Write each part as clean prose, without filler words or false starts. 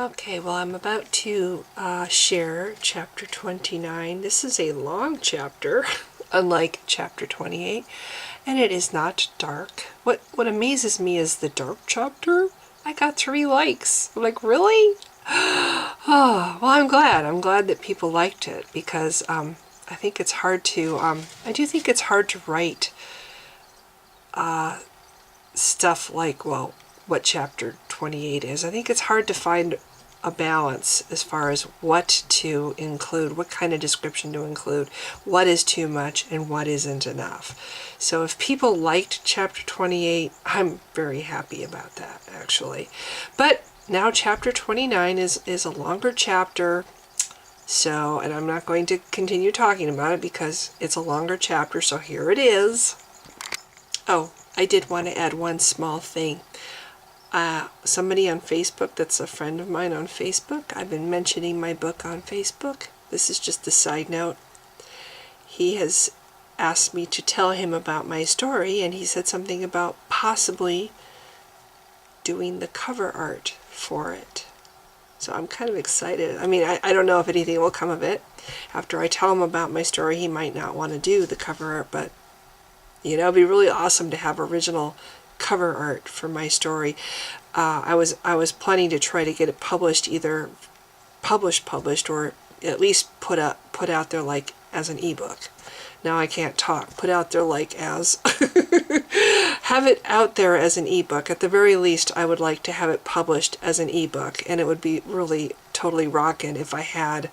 Okay, well, I'm about to share chapter 29. This is a long chapter, unlike chapter 28, and it is not dark. What amazes me is the dark chapter. I got 3 likes. I'm like, really? Oh, well, I'm glad. I'm glad that people liked it because I think it's hard to, I do think it's hard to write stuff like, well, what chapter 28 is. I think it's hard to find a balance as far as what to include, what kind of description to include, what is too much and what isn't enough. So if people liked chapter 28, I'm very happy about that, actually. But now chapter 29 is a longer chapter, so, and I'm not going to continue talking about it because it's a longer chapter, so here it is. Oh, I did want to add one small thing. Somebody on Facebook that's a friend of mine on Facebook, I've been mentioning my book on Facebook. This is just a side note. He has asked me to tell him about my story, and he said something about possibly doing the cover art for it. So I'm kind of excited. I mean, I don't know if anything will come of it. After I tell him about my story, he might not want to do the cover art, but you know, it'd be really awesome to have original cover art for my story. I was planning to try to get it published, either published, or at least put out there like as an ebook. Now I can't talk. Put out there like as have it out there as an ebook. At the very least, I would like to have it published as an ebook, and it would be really totally rockin' if I had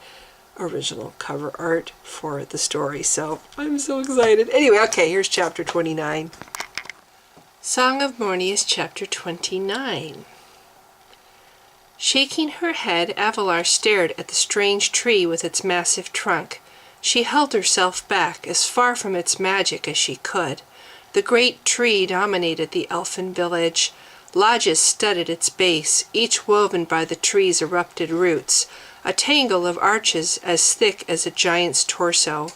original cover art for the story. So I'm so excited. Anyway, okay, here's chapter 29. Song of Mornius, chapter 29. Shaking her head, Avalar stared at the strange tree with its massive trunk. She held herself back, as far from its magic as she could. The great tree dominated the elfin village. Lodges studded its base, each woven by the tree's erupted roots, a tangle of arches as thick as a giant's torso.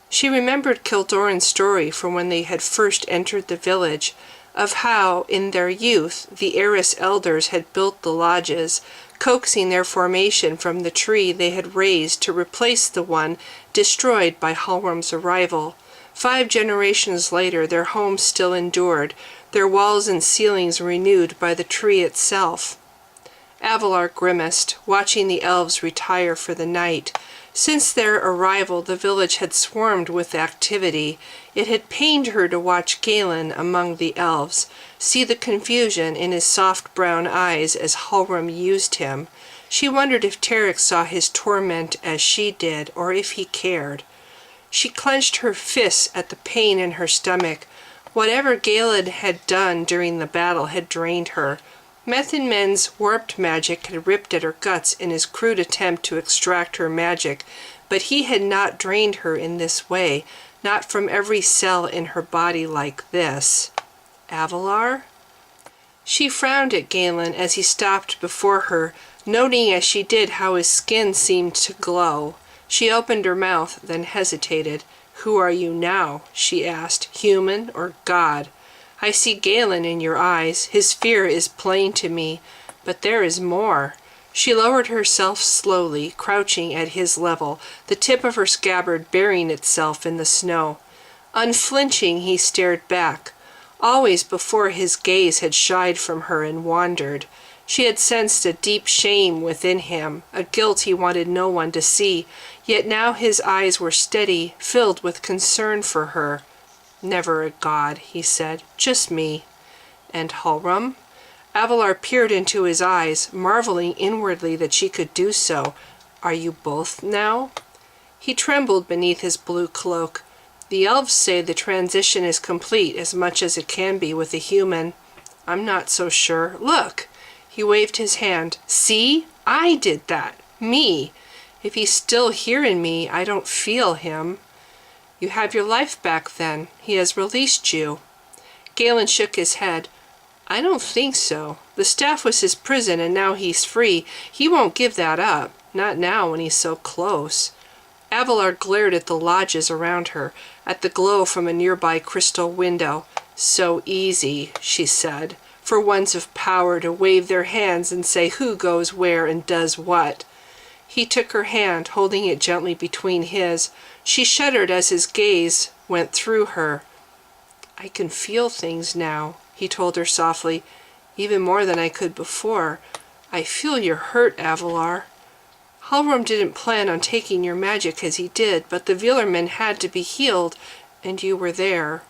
She remembered Kildoran's story from when they had first entered the village, of how, in their youth, the Eris elders had built the lodges, coaxing their formation from the tree they had raised to replace the one destroyed by Halram's arrival. 5 generations later, their home still endured, their walls and ceilings renewed by the tree itself. Avalar grimaced, watching the elves retire for the night. Since their arrival, the village had swarmed with activity. It had pained her to watch Galen among the elves, see the confusion in his soft brown eyes as Halram used him. She wondered if Tarek saw his torment as she did, or if he cared. She clenched her fists at the pain in her stomach. Whatever Galen had done during the battle had drained her. Method Men's warped magic had ripped at her guts in his crude attempt to extract her magic, but he had not drained her in this way, not from every cell in her body like this. Avalar? She frowned at Galen as he stopped before her, noting as she did how his skin seemed to glow. She opened her mouth, then hesitated. "Who are you now?" she asked. "Human or God?" "I see Galen in your eyes. His fear is plain to me. But there is more." She lowered herself slowly, crouching at his level, the tip of her scabbard burying itself in the snow. Unflinching, he stared back. Always before, his gaze had shied from her and wandered. She had sensed a deep shame within him, a guilt he wanted no one to see, yet now his eyes were steady, filled with concern for her. "Never a god," he said. "Just me." "And Halram?" Avalar peered into his eyes, marveling inwardly that she could do so. "Are you both now?" He trembled beneath his blue cloak. "The elves say the transition is complete as much as it can be with a human. I'm not so sure. Look!" He waved his hand. "See? I did that. Me. If he's still here in me, I don't feel him." "You have your life back then. He has released you." Galen shook his head. "I don't think so. The staff was his prison and now he's free. He won't give that up. Not now when he's so close." Avalar glared at the lodges around her, at the glow from a nearby crystal window. "So easy," she said. for ones of power to wave their hands and say who goes where and does what. He took her hand, holding it gently between his. She shuddered as his gaze went through her. "I can feel things now," he told her softly, "even more than I could before. I feel you're hurt, Avalar. Halram didn't plan on taking your magic as he did, but the Wheelermen had to be healed, and you were there."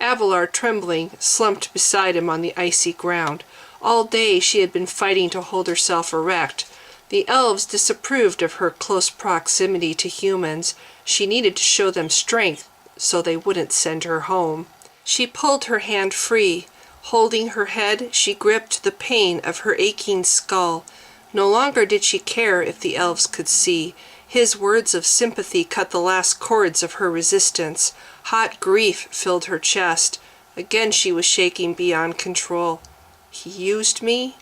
Avalar, trembling, slumped beside him on the icy ground. All day she had been fighting to hold herself erect. The elves disapproved of her close proximity to humans. She needed to show them strength so they wouldn't send her home. She pulled her hand free. Holding her head, she gripped the pain of her aching skull. No longer did she care if the elves could see. His words of sympathy cut the last chords of her resistance. Hot grief filled her chest. Again she was shaking beyond control. "He used me?"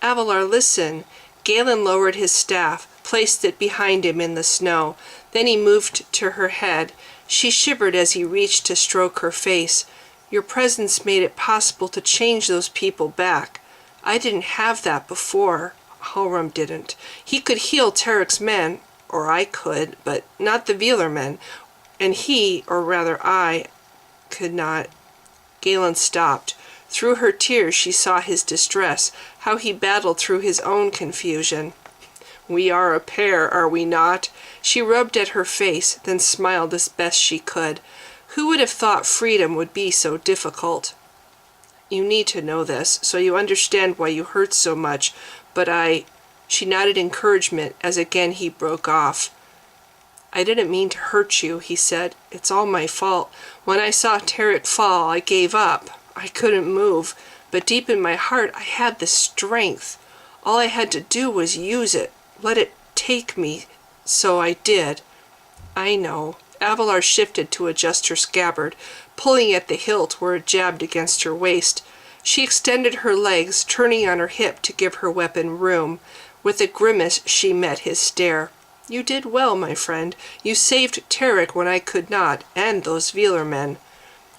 "Avalar, listen." Galen lowered his staff, placed it behind him in the snow. Then he moved to her head. She shivered as he reached to stroke her face. "Your presence made it possible to change those people back. I didn't have that before. Halram didn't. He could heal Tarek's men, or I could, but not the Wheelermen. And he, or rather I, could not." Galen stopped. Through her tears she saw his distress, how he battled through his own confusion. "We are a pair, are we not?" She rubbed at her face, then smiled as best she could. Who would have thought freedom would be so difficult? "You need to know this, so you understand why you hurt so much, but She nodded encouragement as again he broke off. "I didn't mean to hurt you," he said. "It's all my fault. When I saw Tarek fall, I gave up. I couldn't move, but deep in my heart I had the strength. All I had to do was use it, let it take me, so I did." "I know." Avalar shifted to adjust her scabbard, pulling at the hilt where it jabbed against her waist. She extended her legs, turning on her hip to give her weapon room. With a grimace she met his stare. "You did well, my friend. You saved Tarek when I could not, and those Wheelermen."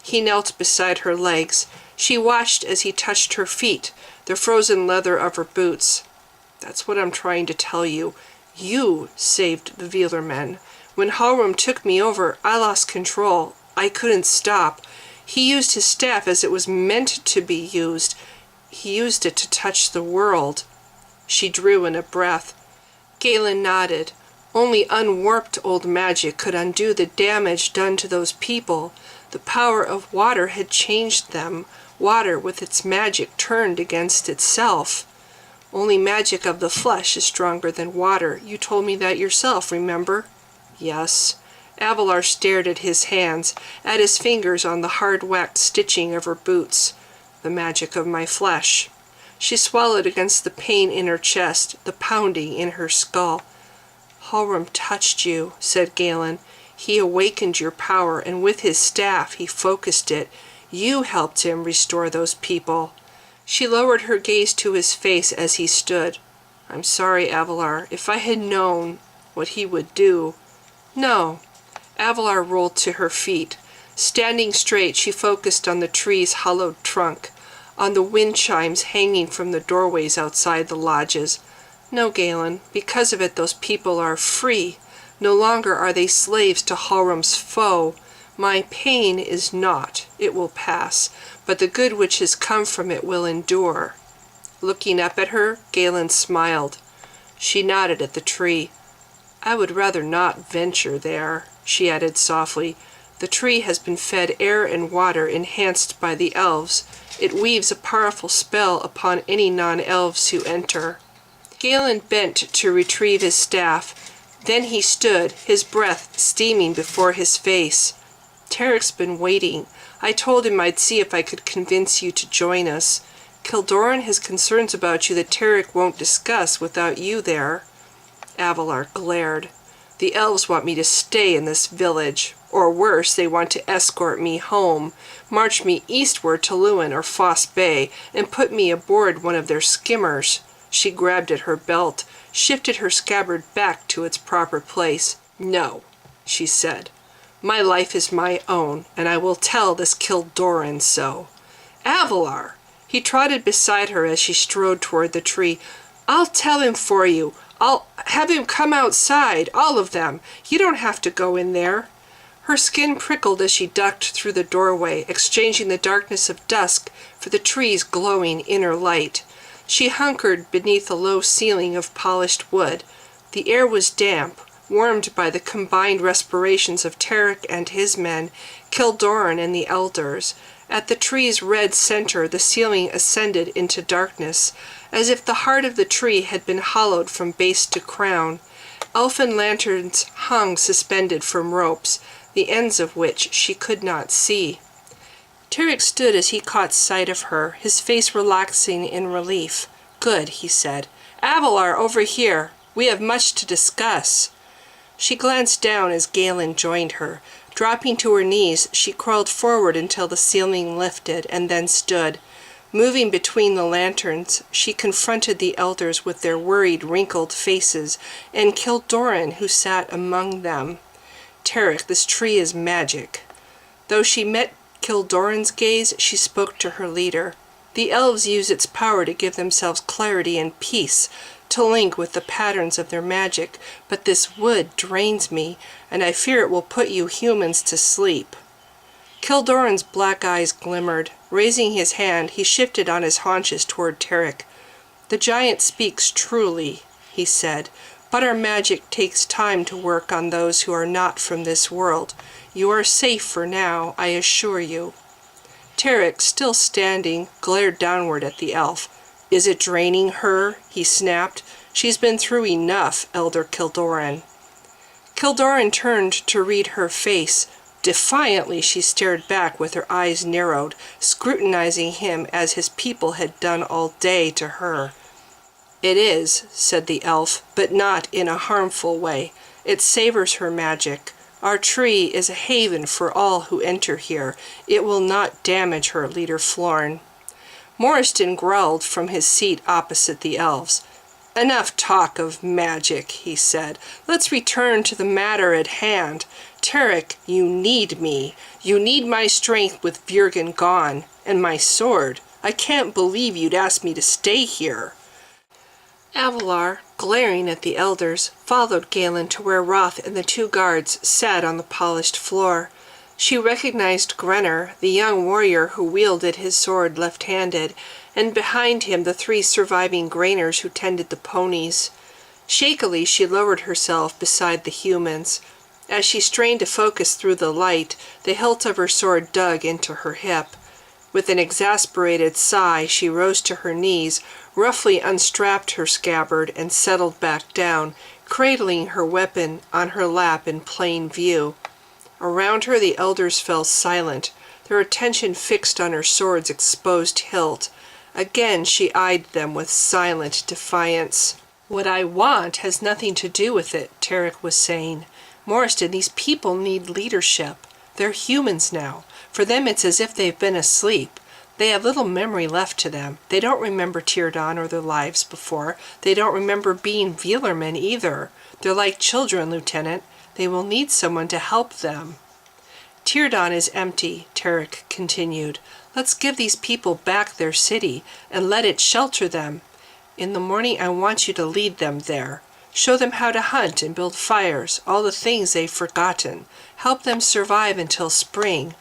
He knelt beside her legs. She watched as he touched her feet, the frozen leather of her boots. "That's what I'm trying to tell you. You saved the Wheelermen. When Halram took me over, I lost control. I couldn't stop. He used his staff as it was meant to be used. He used it to touch the world." She drew in a breath. Galen nodded. Only unwarped old magic could undo the damage done to those people. The power of water had changed them. Water with its magic turned against itself. Only magic of the flesh is stronger than water. You told me that yourself, remember? "Yes." Avalar stared at his hands, at his fingers on the hard-waxed stitching of her boots. "The magic of my flesh." She swallowed against the pain in her chest, the pounding in her skull. "Halram touched you," said Galen. "He awakened your power, and with his staff he focused it. You helped him restore those people." She lowered her gaze to his face as he stood. "I'm sorry, Avalar. If I had known what he would do." "No." Avalar rolled to her feet. Standing straight, she focused on the tree's hollowed trunk, on the wind chimes hanging from the doorways outside the lodges. "No, Galen. Because of it, those people are free. No longer are they slaves to Halram's foe. My pain is naught. It will pass, but the good which has come from it will endure." Looking up at her, Galen smiled. She nodded at the tree. "I would rather not venture there," she added softly. "The tree has been fed air and water enhanced by the elves. It weaves a powerful spell upon any non-elves who enter." Galen bent to retrieve his staff. Then he stood, his breath steaming before his face. "Tarek's been waiting. I told him I'd see if I could convince you to join us. Kildoran has concerns about you that Tarek won't discuss without you there." Avalar glared. "The elves want me to stay in this village. Or worse, they want to escort me home, march me eastward to Lewin or Foss Bay, and put me aboard one of their skimmers." She grabbed at her belt, shifted her scabbard back to its proper place. "No," she said. "My life is my own, and I will tell this Kildoran so." "Avalar!" He trotted beside her as she strode toward the tree. "I'll tell him for you. I'll have him come outside, all of them. You don't have to go in there." Her skin prickled as she ducked through the doorway, exchanging the darkness of dusk for the tree's glowing inner light. She hunkered beneath a low ceiling of polished wood. The air was damp, warmed by the combined respirations of Tarek and his men, Kildoran and the elders. At the tree's red center, the ceiling ascended into darkness, as if the heart of the tree had been hollowed from base to crown. Elfin lanterns hung suspended from ropes, the ends of which she could not see. Tarek stood as he caught sight of her, his face relaxing in relief. "Good," he said. "Avalar, over here. We have much to discuss." She glanced down as Galen joined her. Dropping to her knees, she crawled forward until the ceiling lifted, and then stood. Moving between the lanterns, she confronted the elders with their worried, wrinkled faces, and Kildoran, who sat among them. "Tarek, this tree is magic." Though she met Kildoran's gaze, she spoke to her leader. "The elves use its power to give themselves clarity and peace, to link with the patterns of their magic, but this wood drains me, and I fear it will put you humans to sleep." Kildoran's black eyes glimmered. Raising his hand, he shifted on his haunches toward Tarek. "The giant speaks truly," he said, "but our magic takes time to work on those who are not from this world. You are safe for now, I assure you." Tarek, still standing, glared downward at the elf. "Is it draining her?" he snapped. "She's been through enough, Elder Kildoran." Kildoran turned to read her face. Defiantly, she stared back with her eyes narrowed, scrutinizing him as his people had done all day to her. "It is," said the elf, "but not in a harmful way. It savors her magic. Our tree is a haven for all who enter here. It will not damage her, Leader Florn." Morriston growled from his seat opposite the elves. "Enough talk of magic," he said. "Let's return to the matter at hand. Tarek, you need me. You need my strength with Virgen gone, and my sword. I can't believe you'd ask me to stay here." Avalar, glaring at the elders, followed Galen to where Roth and the two guards sat on the polished floor. She recognized Grenner, the young warrior who wielded his sword left-handed, and behind him the three surviving Grainers who tended the ponies. Shakily, she lowered herself beside the humans. As she strained to focus through the light, the hilt of her sword dug into her hip. With an exasperated sigh, she rose to her knees, roughly unstrapped her scabbard, and settled back down, cradling her weapon on her lap in plain view. Around her the elders fell silent, their attention fixed on her sword's exposed hilt. Again she eyed them with silent defiance. "What I want has nothing to do with it," Tarek was saying. "Morriston, these people need leadership. They're humans now. For them it's as if they've been asleep. They have little memory left to them. They don't remember Tirdan or their lives before. They don't remember being Veelermen either. They're like children, Lieutenant. They will need someone to help them." "Tirdan is empty," Tarek continued. "Let's give these people back their city and let it shelter them. In the morning I want you to lead them there. Show them how to hunt and build fires, all the things they've forgotten. Help them survive until spring.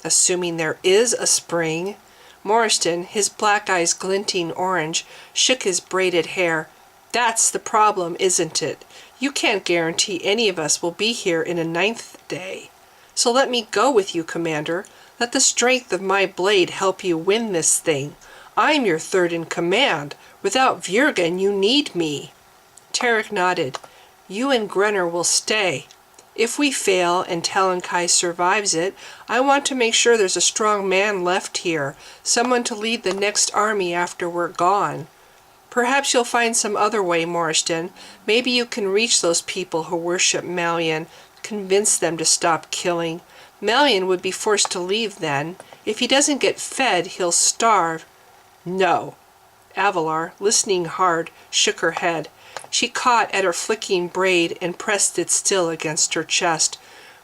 Assuming there is a spring." Morriston, his black eyes glinting orange, shook his braided hair. "That's the problem, isn't it? You can't guarantee any of us will be here in a 9th day. So let me go with you, Commander. Let the strength of my blade help you win this thing. I'm your third in command. Without Virgen, you need me." Tarek nodded. "You and Grenner will stay. If we fail and Talankai survives it, I want to make sure there's a strong man left here, someone to lead the next army after we're gone. Perhaps you'll find some other way, Morriston. Maybe you can reach those people who worship Malian, convince them to stop killing. Malian would be forced to leave then. If he doesn't get fed, he'll starve." "No." Avalar, listening hard, shook her head. She caught at her flicking braid and pressed it still against her chest.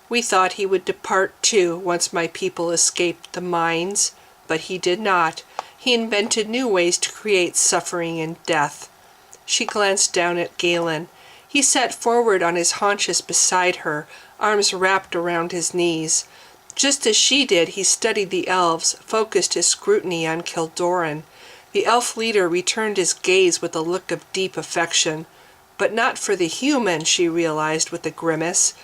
"We thought he would depart too once my people escaped the mines, but he did not. He invented new ways to create suffering and death. She glanced down at Galen. He sat forward on his haunches beside her, arms wrapped around his knees. Just as she did, he studied the elves, focused his scrutiny on Kildoran. The elf leader returned his gaze with a look of deep affection. But not for the human, she realized with a grimace.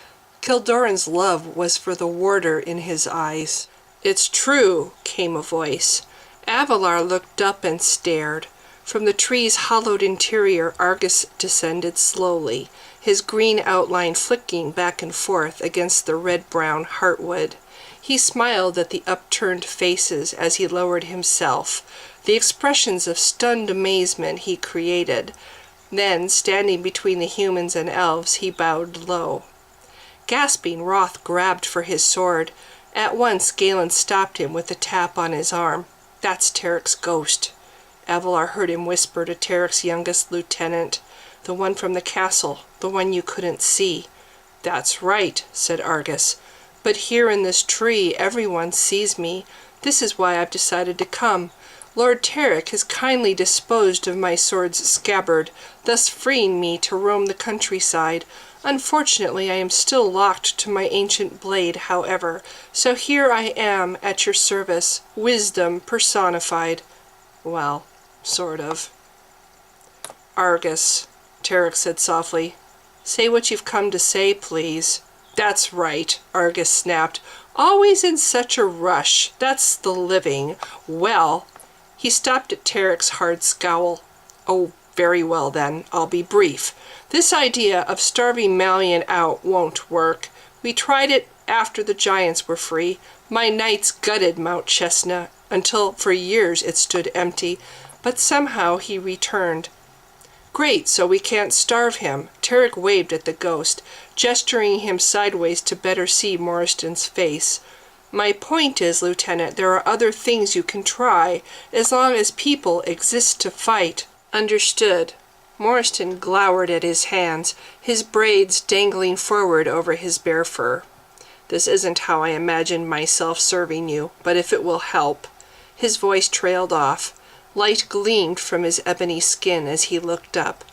Kildoran's love was for the warder in his eyes. "It's true," came a voice. Avalar looked up and stared. From the tree's hollowed interior, Argus descended slowly, his green outline flicking back and forth against the red-brown heartwood. He smiled at the upturned faces as he lowered himself, the expressions of stunned amazement he created. Then, standing between the humans and elves, he bowed low. Gasping, Roth grabbed for his sword. At once, Galen stopped him with a tap on his arm. "That's Tarek's ghost." Avalar heard him whisper to Tarek's youngest lieutenant, "The one from the castle, the one you couldn't see." "That's right," said Argus. "But here in this tree, everyone sees me. This is why I've decided to come. Lord Tarek has kindly disposed of my sword's scabbard, thus freeing me to roam the countryside. Unfortunately, I am still locked to my ancient blade, however, so here I am at your service, wisdom personified." "Well, sort of." "Argus," Tarek said softly, "say what you've come to say, please." "That's right," Argus snapped. "Always in such a rush. That's the living. Well," he stopped at Tarek's hard scowl. "Oh, very well then, I'll be brief. This idea of starving Malian out won't work. We tried it after the giants were free. My knights gutted Mount Chestnut until for years it stood empty, but somehow he returned." "Great, so we can't starve him." Tarek waved at the ghost, gesturing him sideways to better see Morriston's face. "My point is, Lieutenant, there are other things you can try, as long as people exist to fight." "Understood." Morriston glowered at his hands, his braids dangling forward over his bare fur. "This isn't how I imagined myself serving you, but if it will help." His voice trailed off. Light gleamed from his ebony skin as he looked up.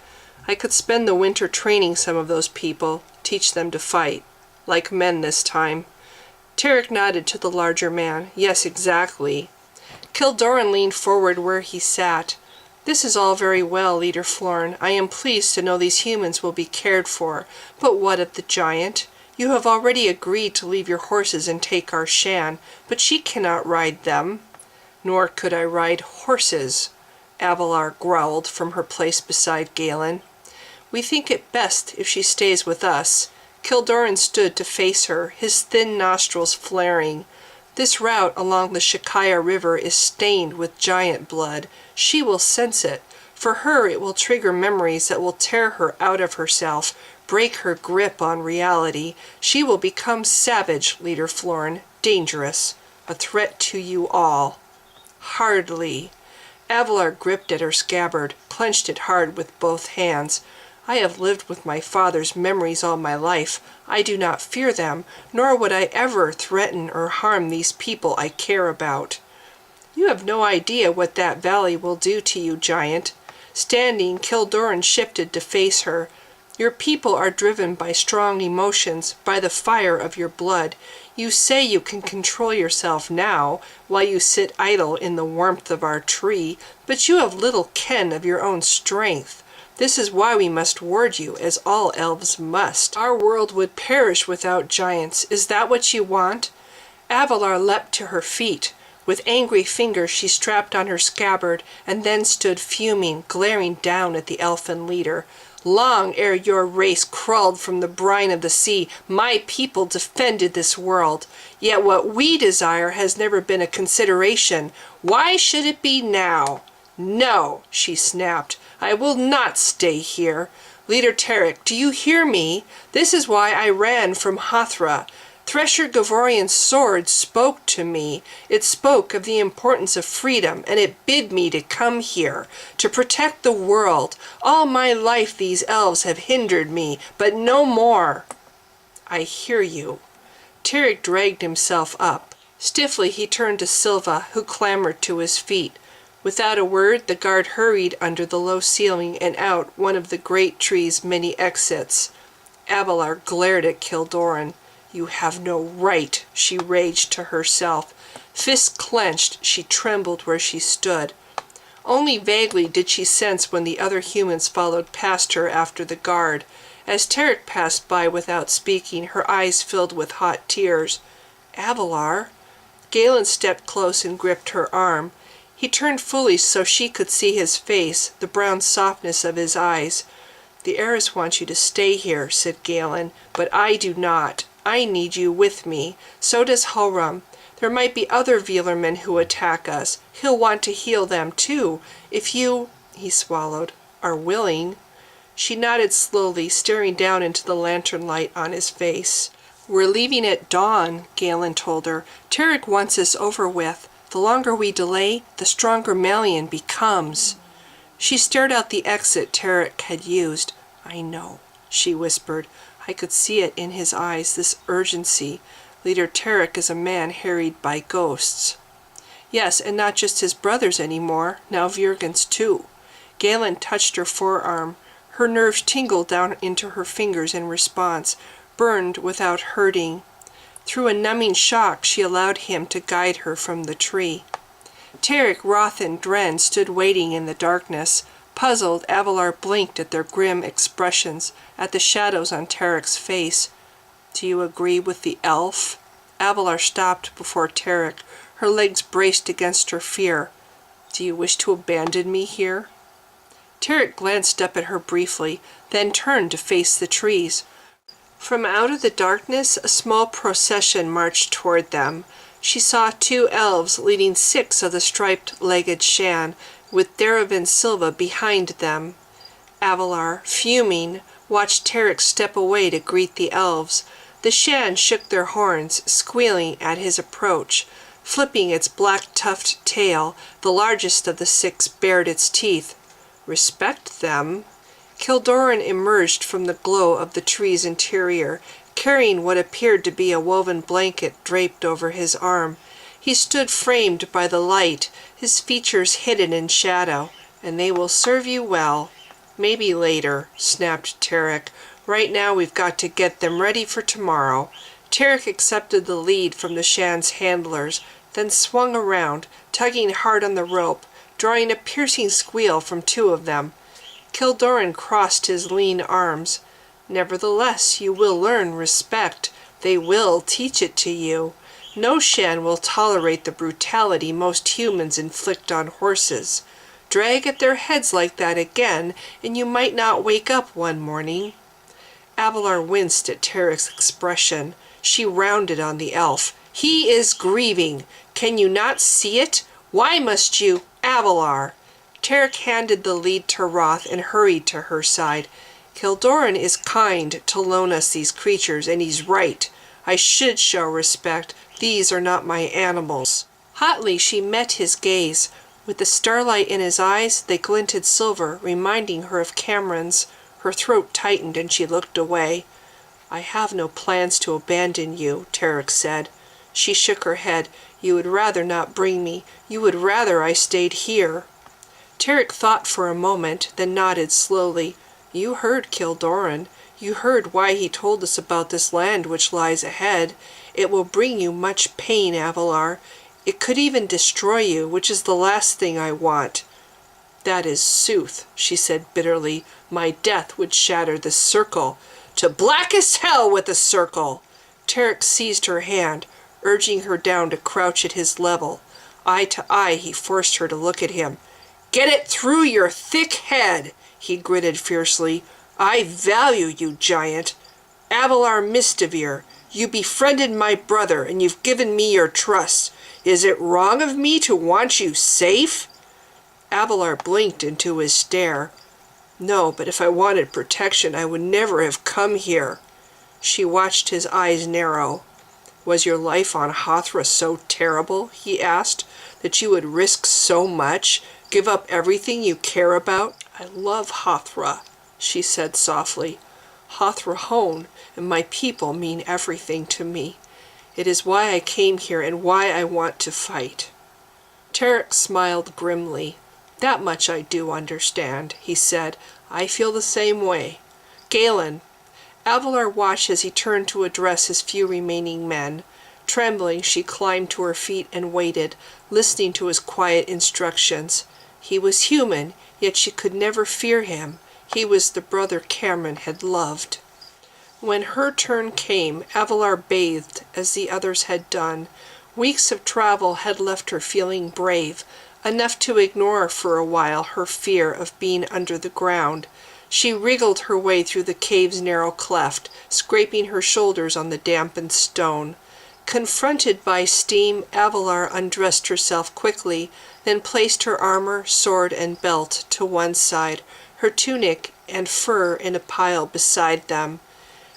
"I could spend the winter training some of those people, teach them to fight. Like men this time." Tarek nodded to the larger man. "Yes, exactly." Kildoran leaned forward where he sat. "This is all very well, Leader Florn. I am pleased to know these humans will be cared for. But what of the giant? You have already agreed to leave your horses and take our Shan, but she cannot ride them." "Nor could I ride horses," Avalar growled from her place beside Galen. "We think it best if she stays with us." Kildoran stood to face her, his thin nostrils flaring. "This route along the Shikaya River is stained with giant blood. She will sense it. For her, it will trigger memories that will tear her out of herself, break her grip on reality. She will become savage, Leader Florn, dangerous, a threat to you all." "Hardly." Avalar gripped at her scabbard, clenched it hard with both hands. "I have lived with my father's memories all my life. I do not fear them, nor would I ever threaten or harm these people I care about." "You have no idea what that valley will do to you, giant." Standing, Kildoran shifted to face her. "Your people are driven by strong emotions, by the fire of your blood. You say you can control yourself now, while you sit idle in the warmth of our tree, but you have little ken of your own strength. This is why we must ward you, as all elves must. Our world would perish without giants. Is that what you want?" Avalar leapt to her feet. With angry fingers she strapped on her scabbard, and then stood fuming, glaring down at the elfin leader. "Long ere your race crawled from the brine of the sea, my people defended this world. Yet what we desire has never been a consideration. Why should it be now?" "No," she snapped. "I will not stay here. Leader Tarek, do you hear me? This is why I ran from Hathra. Thresher Gavorian's sword spoke to me. It spoke of the importance of freedom, and it bid me to come here, to protect the world. All my life these elves have hindered me, but no more." "I hear you." Tarek dragged himself up. Stiffly he turned to Silva, who clambered to his feet. Without a word, the guard hurried under the low ceiling and out one of the great tree's many exits. Abelard glared at Kildoran. "You have no right," she raged to herself. Fists clenched, she trembled where she stood. Only vaguely did she sense when the other humans followed past her after the guard. As Tarek passed by without speaking, her eyes filled with hot tears. "Abelard?" Galen stepped close and gripped her arm. He turned fully so she could see his face, the brown softness of his eyes. "The heiress wants you to stay here," said Galen, "but I do not. I need you with me. So does Horam. There might be other Veelermen who attack us. He'll want to heal them too. If you," he swallowed, "are willing." She nodded slowly, staring down into the lantern light on his face. "We're leaving at dawn," Galen told her. "Tarek wants us over with. The longer we delay, the stronger Malian becomes." She stared out the exit Tarek had used. "I know," she whispered. I could see it in his eyes, this urgency. Leader Tarek is a man harried by ghosts. Yes, and not just his brothers anymore, now Virgins too. Galen touched her forearm. Her nerves tingled down into her fingers in response, burned without hurting. Through a numbing shock, she allowed him to guide her from the tree. Tarek, Roth, and Dren stood waiting in the darkness. Puzzled, Abelard blinked at their grim expressions, at the shadows on Tarek's face. "Do you agree with the elf?" Abelard stopped before Tarek, her legs braced against her fear. "Do you wish to abandon me here?" Tarek glanced up at her briefly, then turned to face the trees. From out of the darkness, a small procession marched toward them. She saw 2 elves leading 6 of the striped-legged Shan, with Daravan Silva behind them. Abelard, fuming, watched Tarek step away to greet the elves. The Shan shook their horns, squealing at his approach. Flipping its black-tufted tail, the largest of the 6 bared its teeth. "Respect them?" Kildoran emerged from the glow of the tree's interior, carrying what appeared to be a woven blanket draped over his arm. He stood framed by the light, his features hidden in shadow. "And they will serve you well." "Maybe later," snapped Tarek. "Right now we've got to get them ready for tomorrow." Tarek accepted the lead from the Shan's handlers, then swung around, tugging hard on the rope, drawing a piercing squeal from 2 of them. Kildoran crossed his lean arms. "Nevertheless, you will learn respect. They will teach it to you. No Shan will tolerate the brutality most humans inflict on horses. Drag at their heads like that again, and you might not wake up one morning." Abelard winced at Tarek's expression. She rounded on the elf. "He is grieving. Can you not see it? Why must you—" "Abelard!" Tarek handed the lead to Roth and hurried to her side. "Kildoran is kind to loan us these creatures, and he's right. I should show respect. These are not my animals." Hotly she met his gaze. With the starlight in his eyes, they glinted silver, reminding her of Cameron's. Her throat tightened and she looked away. "I have no plans to abandon you," Tarek said. She shook her head. "You would rather not bring me. You would rather I stayed here." Tarek thought for a moment, then nodded slowly. "You heard Kildoran. You heard why he told us about this land which lies ahead. It will bring you much pain, Abelard. It could even destroy you, which is the last thing I want." "That is sooth," she said bitterly. "My death would shatter this circle. To blackest hell with the circle!" Tarek seized her hand, urging her down to crouch at his level. Eye to eye, he forced her to look at him. "Get it through your thick head," he gritted fiercely. "I value you, giant. Abelard Mistivir, you befriended my brother, and you've given me your trust. Is it wrong of me to want you safe?" Abelard blinked into his stare. "No, but if I wanted protection, I would never have come here." She watched his eyes narrow. "Was your life on Hathra so terrible," he asked, "that you would risk so much, give up everything you care about?" "I love Hathra," she said softly. "Hathra Hone and my people mean everything to me. It is why I came here and why I want to fight." Tarek smiled grimly. "That much I do understand," he said. "I feel the same way. Galen." Avalar watched as he turned to address his few remaining men. Trembling, she climbed to her feet and waited, listening to his quiet instructions. He was human, yet she could never fear him. He was the brother Cameron had loved. When her turn came, Avalar bathed as the others had done. Weeks of travel had left her feeling brave, enough to ignore for a while her fear of being under the ground. She wriggled her way through the cave's narrow cleft, scraping her shoulders on the dampened stone. Confronted by steam, Avalar undressed herself quickly, then placed her armor, sword, and belt to one side, her tunic and fur in a pile beside them.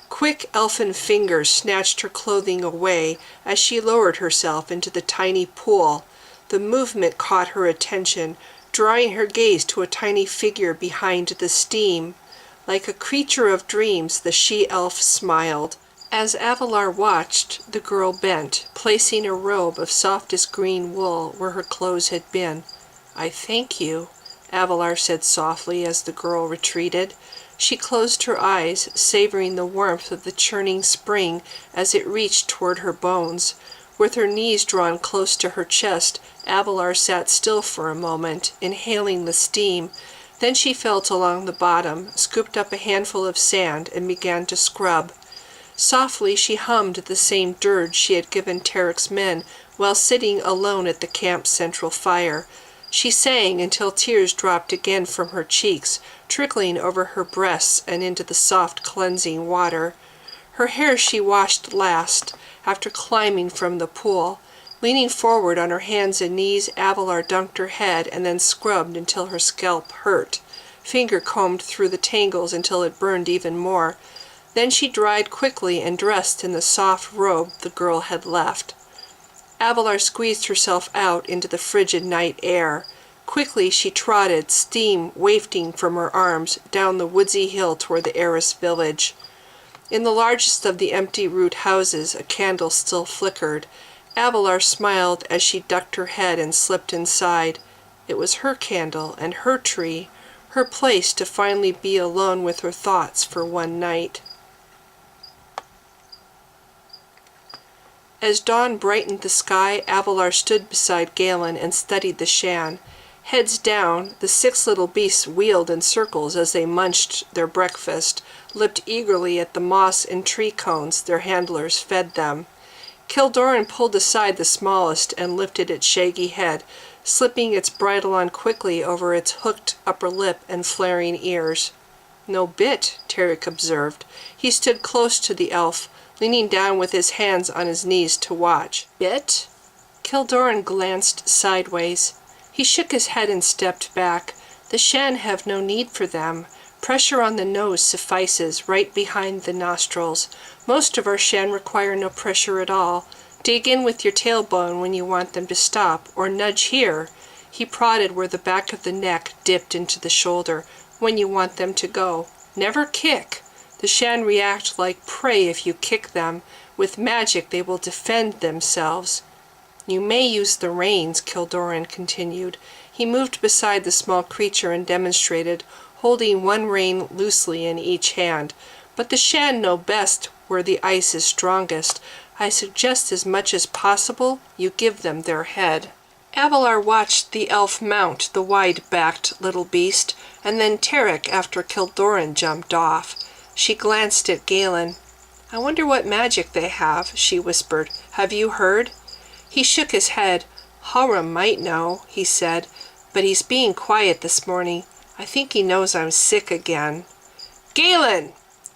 Quick elfin fingers snatched her clothing away as she lowered herself into the tiny pool. The movement caught her attention, drawing her gaze to a tiny figure behind the steam. Like a creature of dreams, the she-elf smiled. As Avalar watched, the girl bent, placing a robe of softest green wool where her clothes had been. "I thank you," Avalar said softly as the girl retreated. She closed her eyes, savoring the warmth of the churning spring as it reached toward her bones. With her knees drawn close to her chest, Avalar sat still for a moment, inhaling the steam. Then she felt along the bottom, scooped up a handful of sand, and began to scrub. Softly she hummed the same dirge she had given Tarek's men while sitting alone at the camp's central fire. She sang until tears dropped again from her cheeks, trickling over her breasts and into the soft cleansing water. Her hair she washed last, after climbing from the pool. Leaning forward on her hands and knees, Avalar dunked her head and then scrubbed until her scalp hurt. Finger combed through the tangles until it burned even more. Then she dried quickly and dressed in the soft robe the girl had left. Avalar squeezed herself out into the frigid night air. Quickly she trotted, steam wafting from her arms, down the woodsy hill toward the Eris village. In the largest of the empty root houses, a candle still flickered. Avalar smiled as she ducked her head and slipped inside. It was her candle and her tree, her place to finally be alone with her thoughts for one night. As dawn brightened the sky, Avalar stood beside Galen and studied the Shan. Heads down, the 6 little beasts wheeled in circles as they munched their breakfast, lipped eagerly at the moss and tree cones their handlers fed them. Kildoran pulled aside the smallest and lifted its shaggy head, slipping its bridle on quickly over its hooked upper lip and flaring ears. "No bit," Tarek observed. He stood close to the elf, leaning down with his hands on his knees to watch. "Bit?" Kildoran glanced sideways. He shook his head and stepped back. "The Shan have no need for them. Pressure on the nose suffices, right behind the nostrils. Most of our Shan require no pressure at all. Dig in with your tailbone when you want them to stop, or nudge here." He prodded where the back of the neck dipped into the shoulder. "When you want them to go. Never kick. The Shan react like prey if you kick them. With magic they will defend themselves." "You may use the reins," Kildoran continued. He moved beside the small creature and demonstrated, holding one rein loosely in each hand. "But the Shan know best where the ice is strongest. I suggest as much as possible you give them their head." Avalar watched the elf mount the wide-backed little beast, and then Tarek after Kildoran jumped off. She glanced at Galen. "I wonder what magic they have," she whispered. "Have you heard?" He shook his head. "Haram might know," he said, "but he's being quiet this morning. I think he knows I'm sick again." "Galen!"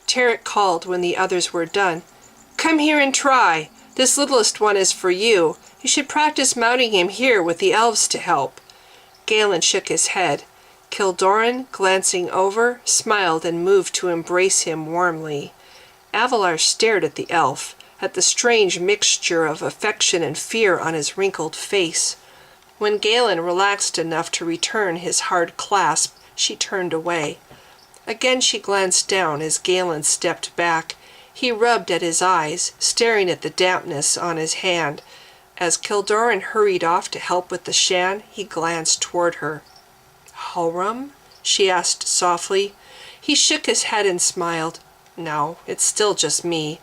Tarek called when the others were done. "Come here and try. This littlest one is for you. You should practice mounting him here with the elves to help." Galen shook his head. Kildoran, glancing over, smiled and moved to embrace him warmly. Avalar stared at the elf, at the strange mixture of affection and fear on his wrinkled face. When Galen relaxed enough to return his hard clasp, she turned away. Again she glanced down as Galen stepped back. He rubbed at his eyes, staring at the dampness on his hand. As Kildoran hurried off to help with the shan, he glanced toward her. "Halram?" she asked softly. He shook his head and smiled. "No, it's still just me.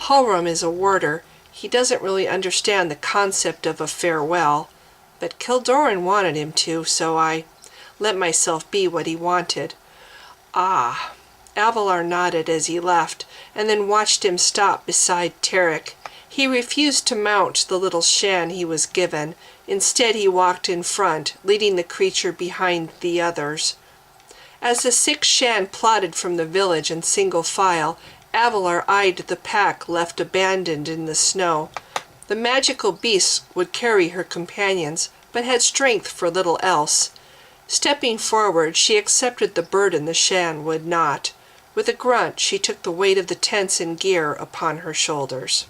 Halram is a warder. He doesn't really understand the concept of a farewell. But Kildoran wanted him to, so I let myself be what he wanted." "Ah." Avalar nodded as he left, and then watched him stop beside Tarek. He refused to mount the little shan he was given. Instead, he walked in front, leading the creature behind the others. As the 6 shan plodded from the village in single file, Avalar eyed the pack left abandoned in the snow. The magical beasts would carry her companions, but had strength for little else. Stepping forward, she accepted the burden the shan would not. With a grunt, she took the weight of the tents and gear upon her shoulders.